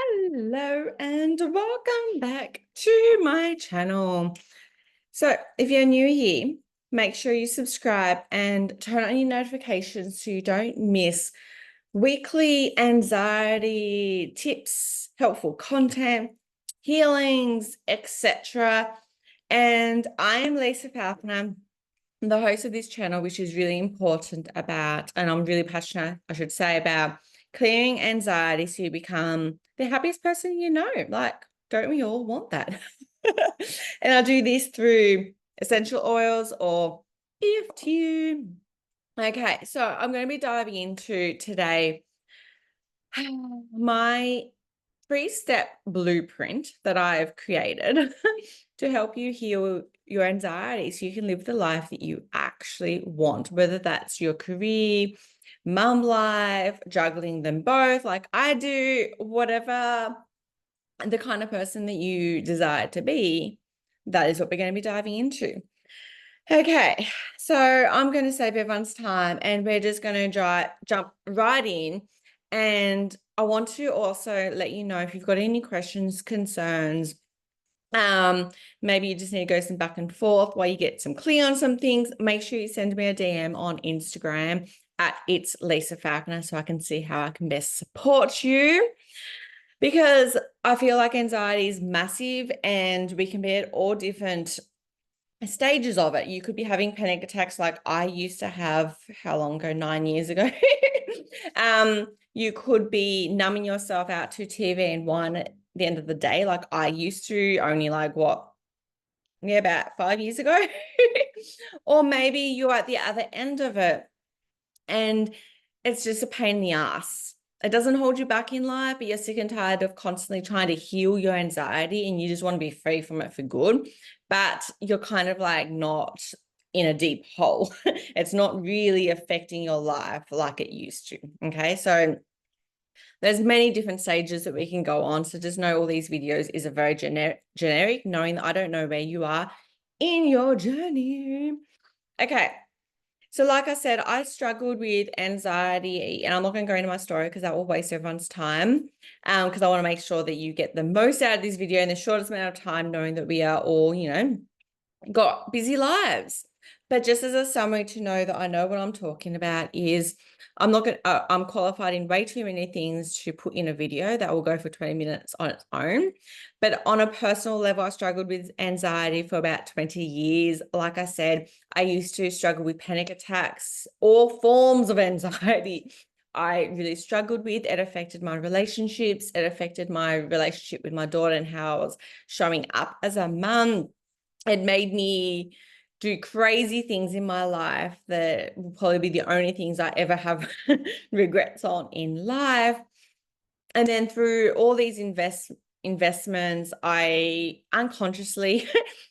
Hello and welcome back to my channel. So if you're new here, make sure you subscribe and turn on your notifications so you don't miss weekly anxiety tips, helpful content, healings, etc. And I am Lisa Falconer, the host of this channel, which is really important about, and I'm really passionate, I should say, about clearing anxiety so you become the happiest person you know. Like, don't we all want that? And I do this through essential oils or EFT. Okay, so I'm going to be diving into today my 3-step blueprint that I've created to help you heal your anxiety so you can live the life that you actually want, whether that's your career, mum life, juggling them both like I do, whatever the kind of person that you desire to be. That is what we're going to be diving into. Okay, so I'm going to save everyone's time and we're just going to jump right in. And I want to also let you know if you've got any questions, concerns, maybe you just need to go some back and forth while you get some clear on some things, make sure you send me a DM on Instagram at It's Lisa Falconer so I can see how I can best support you. Because I feel like anxiety is massive and we can be at all different stages of it. You could be having panic attacks like I used to have, how long ago? 9 years ago. You could be numbing yourself out to TV and wine at the end of the day, like I used to, only like what? Yeah, about 5 years ago. Or maybe you're at the other end of it and it's just a pain in the ass. It doesn't hold you back in life, but you're sick and tired of constantly trying to heal your anxiety and you just want to be free from it for good. But you're kind of like not in a deep hole. It's not really affecting your life like it used to. Okay. So there's many different stages that we can go on. So just know all these videos is a very generic, knowing that I don't know where you are in your journey. Okay. So like I said, I struggled with anxiety, and I'm not going to go into my story because that will waste everyone's time, because I want to make sure that you get the most out of this video in the shortest amount of time, knowing that we are all, got busy lives. But just as a summary to know that I know what I'm talking about is I'm qualified in way too many things to put in a video that will go for 20 minutes on its own. But on a personal level, I struggled with anxiety for about 20 years. Like I said, I used to struggle with panic attacks, all forms of anxiety. I really struggled with. It affected my relationships. It affected my relationship with my daughter and how I was showing up as a mum. It made me do crazy things in my life that will probably be the only things I ever have regrets on in life. And then through all these investments, I unconsciously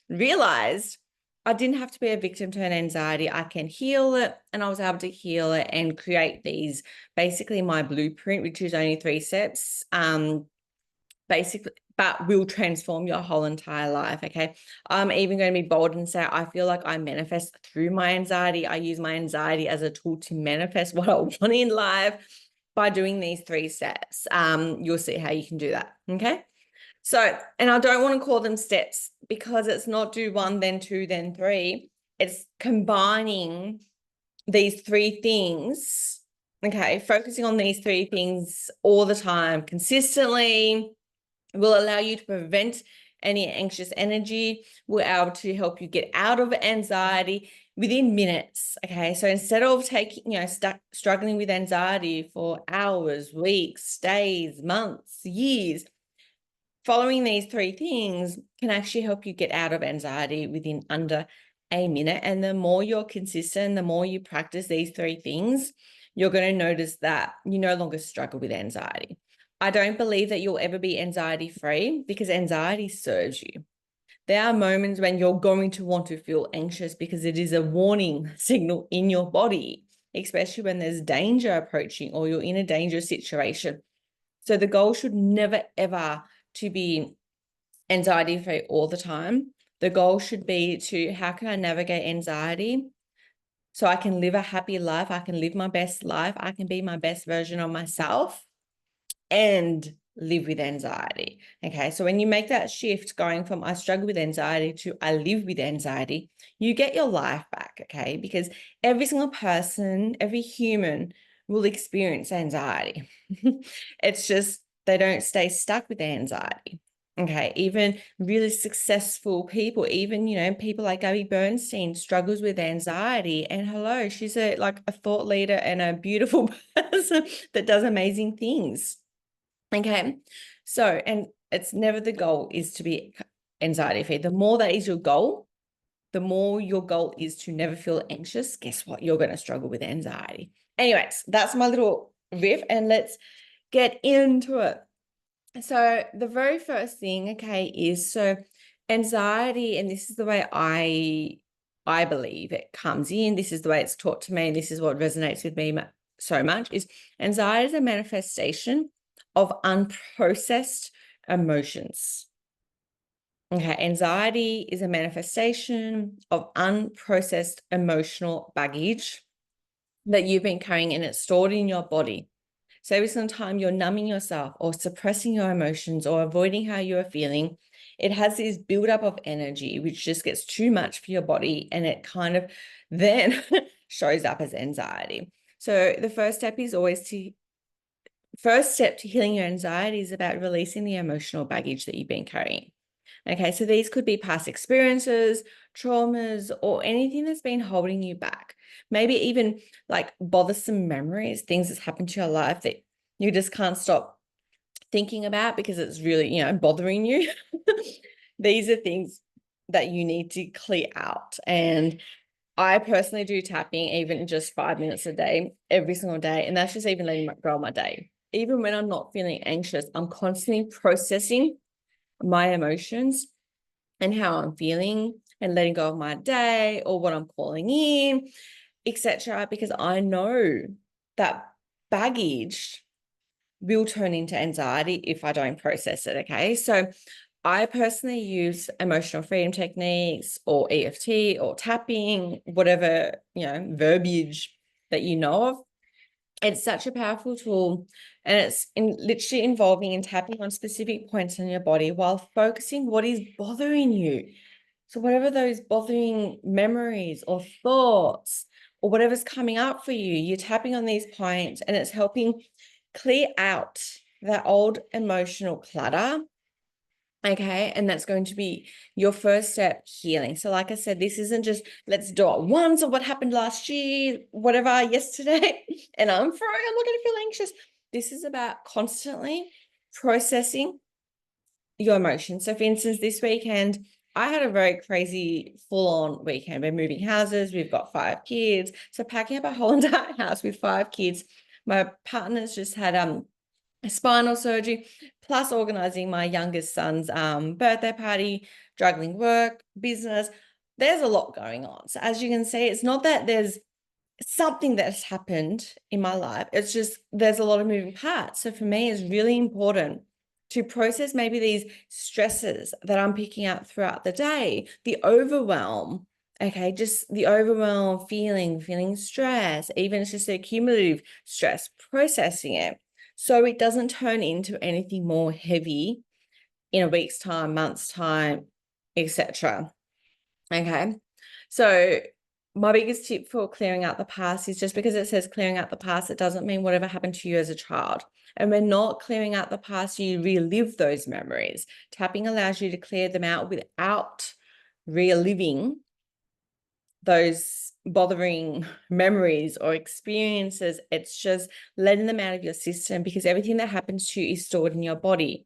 realized I didn't have to be a victim to an anxiety. I can heal it, and I was able to heal it and create these, basically my blueprint, which is only 3 steps, basically, but will transform your whole entire life. Okay. I'm even going to be bold and say, I feel like I manifest through my anxiety. I use my anxiety as a tool to manifest what I want in life by doing these 3 steps. You'll see how you can do that. Okay. So, and I don't want to call them steps because it's not do 1, then 2, then 3. It's combining these 3 things. Okay. Focusing on these 3 things all the time, consistently, will allow you to prevent any anxious energy, will be able to help you get out of anxiety within minutes. Okay, so instead of struggling with anxiety for hours, weeks, days, months, years, following these 3 things can actually help you get out of anxiety within under a minute. And the more you're consistent, the more you practice these 3 things, you're going to notice that you no longer struggle with anxiety. I don't believe that you'll ever be anxiety free because anxiety serves you. There are moments when you're going to want to feel anxious because it is a warning signal in your body, especially when there's danger approaching or you're in a dangerous situation. So the goal should never, ever to be anxiety free all the time. The goal should be to, how can I navigate anxiety so I can live a happy life? I can live my best life. I can be my best version of myself and live with anxiety. Okay. So when you make that shift going from I struggle with anxiety to I live with anxiety, you get your life back. Okay. Because every single person, every human will experience anxiety. It's just they don't stay stuck with anxiety. Okay, even really successful people, even, people like Gabby Bernstein struggles with anxiety. And hello, she's like a thought leader and a beautiful person that does amazing things. Okay, so, and it's never the goal is to be anxiety free. The more that is your goal, the more your goal is to never feel anxious, guess what? You're going to struggle with anxiety. Anyways, that's my little riff, and let's get into it. So the very first thing, okay, is so anxiety, and this is the way I believe it comes in. This is the way it's taught to me, and this is what resonates with me so much, is anxiety is a manifestation of unprocessed emotions. Okay, anxiety is a manifestation of unprocessed emotional baggage that you've been carrying, and it's stored in your body. So every single time you're numbing yourself or suppressing your emotions or avoiding how you are feeling, it has this buildup of energy, which just gets too much for your body, and it kind of then shows up as anxiety. So the first step to healing your anxiety is about releasing the emotional baggage that you've been carrying. Okay, so these could be past experiences, traumas, or anything that's been holding you back. Maybe even like bothersome memories, things that's happened to your life that you just can't stop thinking about because it's really, bothering you. These are things that you need to clear out. And I personally do tapping even just 5 minutes a day, every single day. And that's just even letting go of my day. Even when I'm not feeling anxious, I'm constantly processing my emotions and how I'm feeling and letting go of my day or what I'm calling in, etc. Because I know that baggage will turn into anxiety if I don't process it. Okay. So I personally use emotional freedom techniques or EFT or tapping, whatever, verbiage that you know of. It's such a powerful tool, and it's literally involving in tapping on specific points in your body while focusing what is bothering you. So whatever those bothering memories or thoughts or whatever's coming up for you, you're tapping on these points, and it's helping clear out that old emotional clutter. Okay. And that's going to be your first step healing. So like I said, this isn't just let's do it once or what happened last year, whatever, yesterday, and I'm not going to feel anxious. This is about constantly processing your emotions. So for instance, this weekend, I had a very crazy full-on weekend. We're moving houses. We've got 5 kids. So packing up a whole entire house with 5 kids. My partner's just had spinal surgery, plus organizing my youngest son's birthday party, juggling work, business. There's a lot going on. So as you can see, it's not that there's something that's happened in my life. It's just there's a lot of moving parts. So for me, it's really important to process maybe these stresses that I'm picking up throughout the day, the overwhelm. Okay, just the overwhelm feeling stress, even it's just a cumulative stress, processing it so it doesn't turn into anything more heavy in a week's time, month's time, etc. Okay. So my biggest tip for clearing out the past is just because it says clearing out the past, it doesn't mean whatever happened to you as a child. And we're not clearing out the past, you relive those memories. Tapping allows you to clear them out without reliving those bothering memories or experiences. It's just letting them out of your system, because everything that happens to you is stored in your body.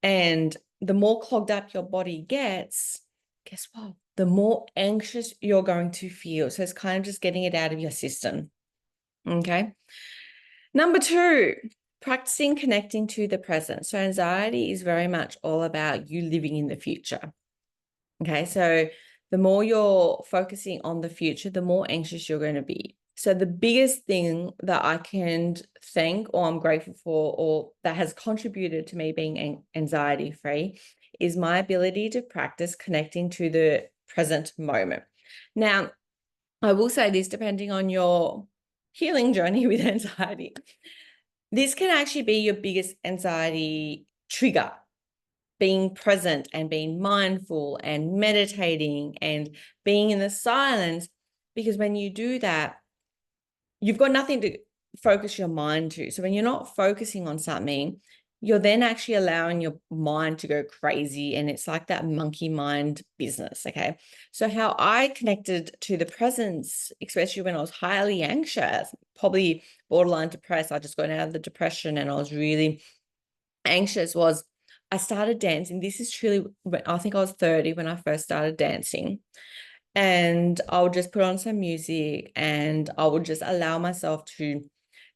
And the more clogged up your body gets, guess what? The more anxious you're going to feel. So it's kind of just getting it out of your system. Okay. Number 2, practicing connecting to the present. So anxiety is very much all about you living in the future. Okay. So the more you're focusing on the future, the more anxious you're going to be. So the biggest thing that I can thank or I'm grateful for, or that has contributed to me being anxiety free, is my ability to practice connecting to the present moment. Now, I will say this, depending on your healing journey with anxiety, This can actually be your biggest anxiety trigger, being present and being mindful and meditating and being in the silence, because when you do that, you've got nothing to focus your mind to. So when you're not focusing on something, you're then actually allowing your mind to go crazy, and it's like that monkey mind business, okay? So how I connected to the presence, especially when I was highly anxious, probably borderline depressed, I just got out of the depression and I was really anxious, was I started dancing. This is truly, I think I was 30 when I first started dancing. And I would just put on some music and I would just allow myself to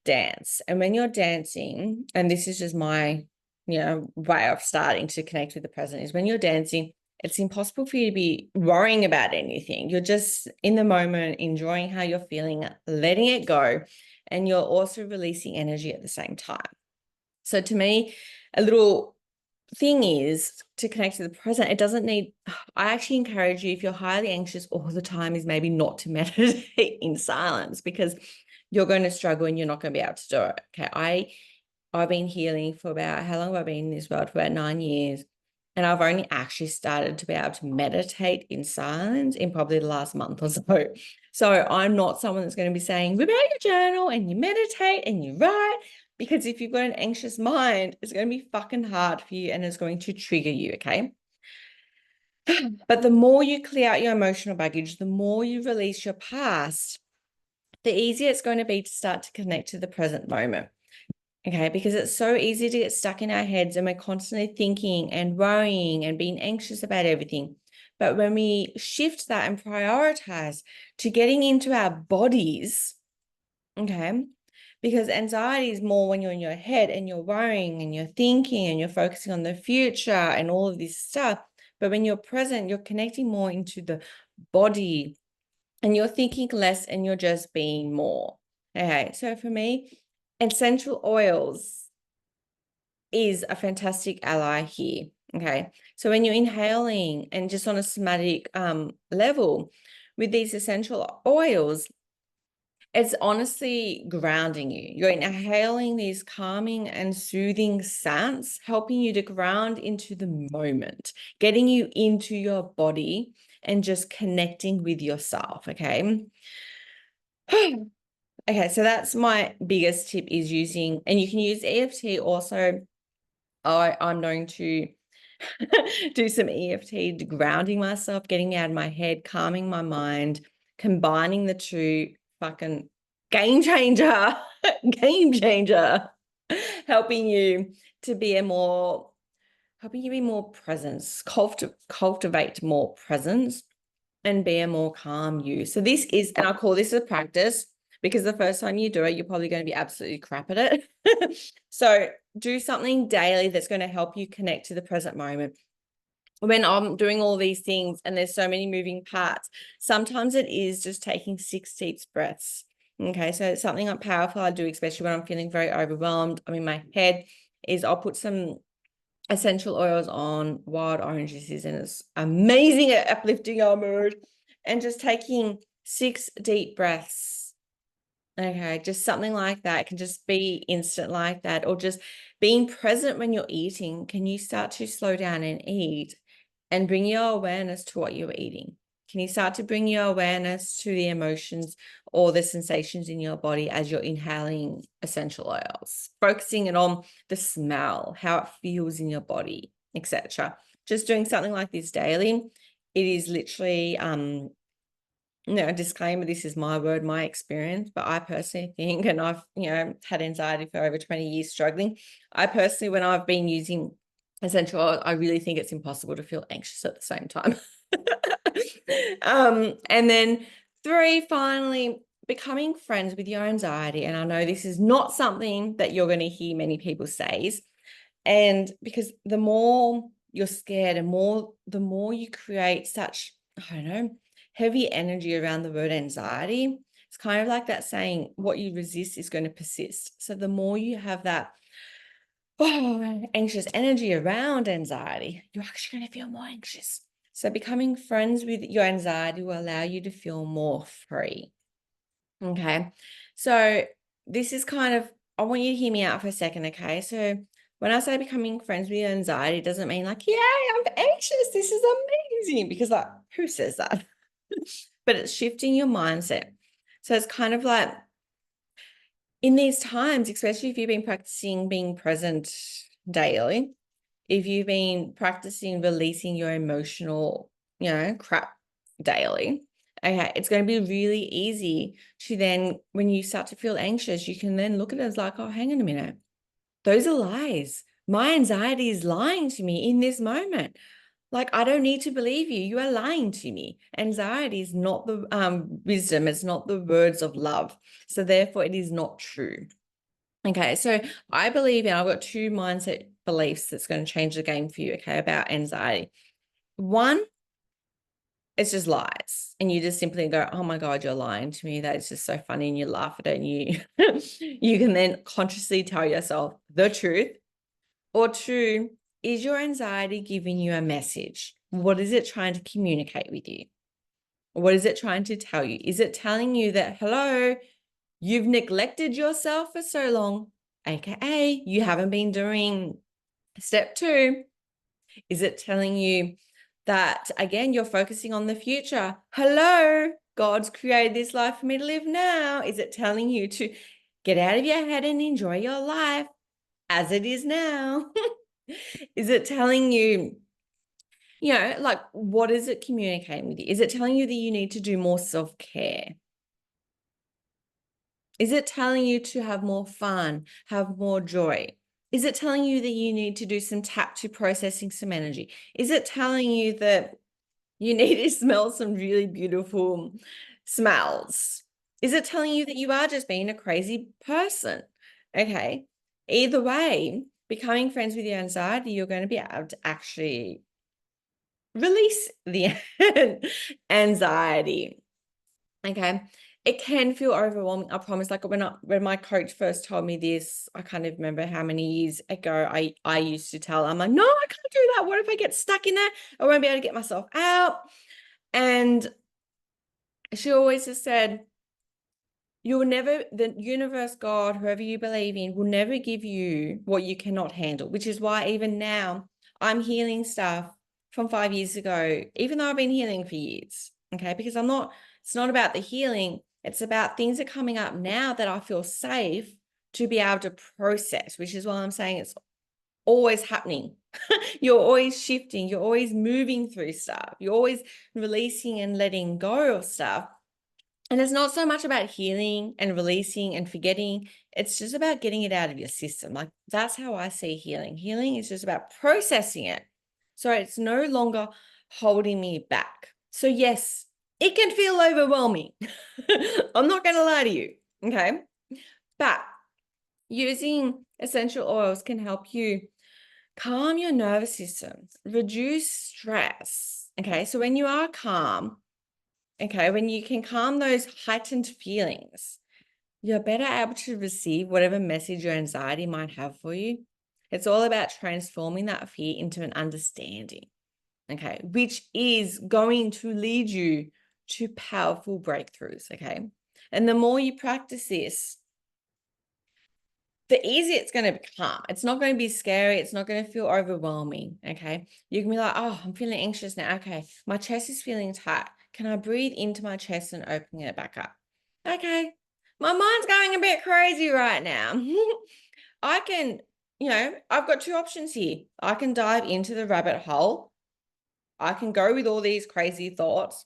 dance. And when you're dancing, and this is just my, way of starting to connect with the present, is when you're dancing, it's impossible for you to be worrying about anything. You're just in the moment, enjoying how you're feeling, letting it go. And you're also releasing energy at the same time. So to me, a little thing is to connect to the present. It doesn't need, I actually encourage you, if you're highly anxious all the time, is maybe not to meditate in silence, because you're going to struggle and you're not going to be able to do it. Okay. I've been healing for about, how long have I been in this world? For about 9 years. And I've only actually started to be able to meditate in silence in probably the last month or so. So I'm not someone that's going to be saying, whip out your journal and you meditate and you write, because if you've got an anxious mind, it's going to be fucking hard for you and it's going to trigger you, okay? But the more you clear out your emotional baggage, the more you release your past, the easier it's going to be to start to connect to the present moment. Okay, because it's so easy to get stuck in our heads and we're constantly thinking and worrying and being anxious about everything. But when we shift that and prioritize to getting into our bodies, okay, because anxiety is more when you're in your head and you're worrying and you're thinking and you're focusing on the future and all of this stuff. But when you're present, you're connecting more into the body and you're thinking less and you're just being more. Okay, so for me, essential oils is a fantastic ally here. Okay, so when you're inhaling and just on a somatic level with these essential oils, it's honestly grounding you. You're inhaling these calming and soothing scents, helping you to ground into the moment, getting you into your body and just connecting with yourself. Okay. Okay, so that's my biggest tip, is using, and you can use EFT also. I'm going to do some EFT, grounding myself, getting me out of my head, calming my mind, combining the two. Fucking game changer, game changer, helping you to be helping you be more presence, cultivate more presence and be a more calm you. So this is, and I call this a practice, because the first time you do it, you're probably going to be absolutely crap at it. So do something daily that's going to help you connect to the present moment. When I'm doing all these things and there's so many moving parts, sometimes it is just taking 6 deep breaths. Okay, so it's something powerful I do, especially when I'm feeling very overwhelmed. I'm in my head, is I'll put some essential oils on, wild orange juices, and it's amazing at uplifting our mood. And just taking 6 deep breaths. Okay, just something like that. It can just be instant like that, or just being present when you're eating. Can you start to slow down and eat and bring your awareness to what you're eating? Can you start to bring your awareness to the emotions or the sensations in your body as you're inhaling essential oils, focusing it on the smell, how it feels in your body, etc. Just doing something like this daily. It is literally, a disclaimer, this is my word, my experience, but I personally think, and I've, had anxiety for over 20 years struggling. I personally, when I've been using essential oil, I really think it's impossible to feel anxious at the same time. And then 3, finally, becoming friends with your anxiety. And I know this is not something that you're going to hear many people say, and because the more you're scared and the more you create such, I don't know, heavy energy around the word anxiety, it's kind of like that saying, what you resist is going to persist. So the more you have that anxious energy around anxiety, you're actually going to feel more anxious. So becoming friends with your anxiety will allow you to feel more free. Okay. So this is kind of I want you to hear me out for a second, okay? So when I say becoming friends with your anxiety, it doesn't mean like, yay, I'm anxious. This is amazing. Because like, who says that? But it's shifting your mindset. So it's kind of like in these times, especially if you've been practicing being present daily, if you've been practicing releasing your emotional, crap daily, okay, it's going to be really easy to then, when you start to feel anxious, you can then look at it as like, oh, hang on a minute. Those are lies. My anxiety is lying to me in this moment. Like, I don't need to believe you. You are lying to me. Anxiety is not the wisdom. It's not the words of love. So therefore, it is not true. Okay, so I believe in, I've got two mindset beliefs that's going to change the game for you, okay, about anxiety. One, it's just lies. And you just simply go, oh my God, you're lying to me. That's just so funny. And you laugh at it and you can then consciously tell yourself the truth. Or two, is your anxiety giving you a message? What is it trying to communicate with you? What is it trying to tell you? Is it telling you that, hello, you've neglected yourself for so long, aka you haven't been doing step 2? Is it telling you that, again, you're focusing on the future? Hello, God's created this life for me to live now. Is it telling you to get out of your head and enjoy your life as it is now? Is it telling you, like, what is it communicating with you? Is it telling you that you need to do more self-care? Is it telling you to have more fun, have more joy? Is it telling you that you need to do some tap to processing some energy? Is it telling you that you need to smell some really beautiful smells? Is it telling you that you are just being a crazy person? Okay. Either way, becoming friends with your anxiety, you're going to be able to actually release the anxiety. Okay. It can feel overwhelming. I promise. Like when my coach first told me this, I can't even remember how many years ago I used to tell her, I'm like, no, I can't do that. What if I get stuck in there? I won't be able to get myself out. And she always just said, the universe, God, whoever you believe in, will never give you what you cannot handle, which is why even now I'm healing stuff from 5 years ago, even though I've been healing for years. Okay. Because it's not about the healing. It's about things that are coming up now that I feel safe to be able to process, which is why I'm saying it's always happening. You're always shifting. You're always moving through stuff. You're always releasing and letting go of stuff. And it's not so much about healing and releasing and forgetting. It's just about getting it out of your system. Like, that's how I see healing. Healing is just about processing it. So it's no longer holding me back. So yes, it can feel overwhelming. I'm not going to lie to you. Okay. But using essential oils can help you calm your nervous system, reduce stress. Okay. So when you are calm, okay, when you can calm those heightened feelings, you're better able to receive whatever message your anxiety might have for you. It's all about transforming that fear into an understanding, okay, which is going to lead you to powerful breakthroughs, okay? And the more you practice this, the easier it's going to become. It's not going to be scary. It's not going to feel overwhelming, okay? You can be like, oh, I'm feeling anxious now. Okay, my chest is feeling tight. Can I breathe into my chest and open it back up? Okay, my mind's going a bit crazy right now. I can, I've got two options here. I can dive into the rabbit hole. I can go with all these crazy thoughts.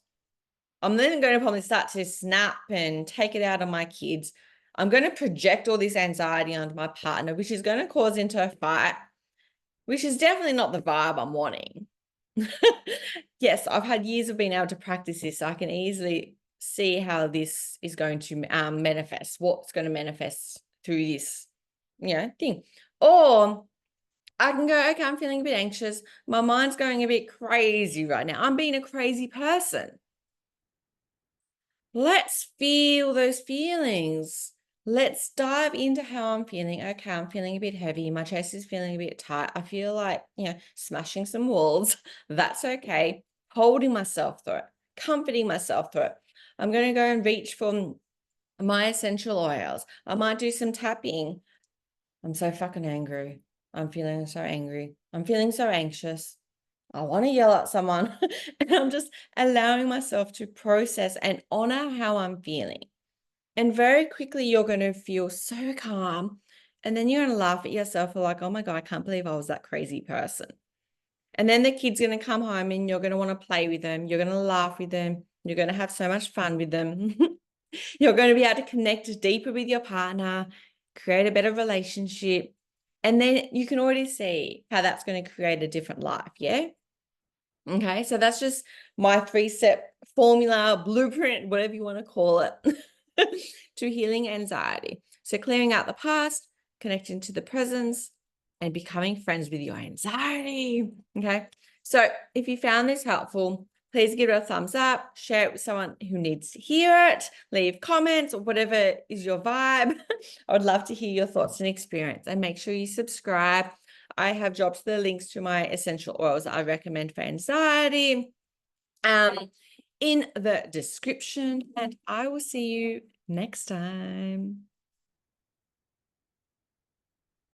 I'm then going to probably start to snap and take it out on my kids. I'm going to project all this anxiety onto my partner, which is going to cause into a fight, which is definitely not the vibe I'm wanting. Yes, I've had years of being able to practice this. So I can easily see how this is going to manifest, what's going to manifest through this, thing. Or I can go, okay, I'm feeling a bit anxious. My mind's going a bit crazy right now. I'm being a crazy person. Let's feel those feelings. Let's dive into how I'm feeling. Okay, I'm feeling a bit heavy. My chest is feeling a bit tight. I feel like, smashing some walls. That's okay. Holding myself through it, comforting myself through it. I'm going to go and reach for my essential oils. I might do some tapping I'm so fucking angry. I'm feeling so angry. I'm feeling so anxious. I want to yell at someone. And I'm just allowing myself to process and honor how I'm feeling. And very quickly, you're going to feel so calm. And then you're going to laugh at yourself for like, oh my God, I can't believe I was that crazy person. And then the kid's going to come home and you're going to want to play with them. You're going to laugh with them. You're going to have so much fun with them. You're going to be able to connect deeper with your partner, create a better relationship. And then you can already see how that's going to create a different life. Yeah. Okay. So that's just my 3-step formula, blueprint, whatever you want to call it, to healing anxiety. So clearing out the past, connecting to the presence, and becoming friends with your anxiety. Okay. So if you found this helpful, please give it a thumbs up, share it with someone who needs to hear it, leave comments, or whatever is your vibe. I would love to hear your thoughts and experience, and make sure you subscribe. I have dropped the links to my essential oils I recommend for anxiety in the description, and I will see you next time.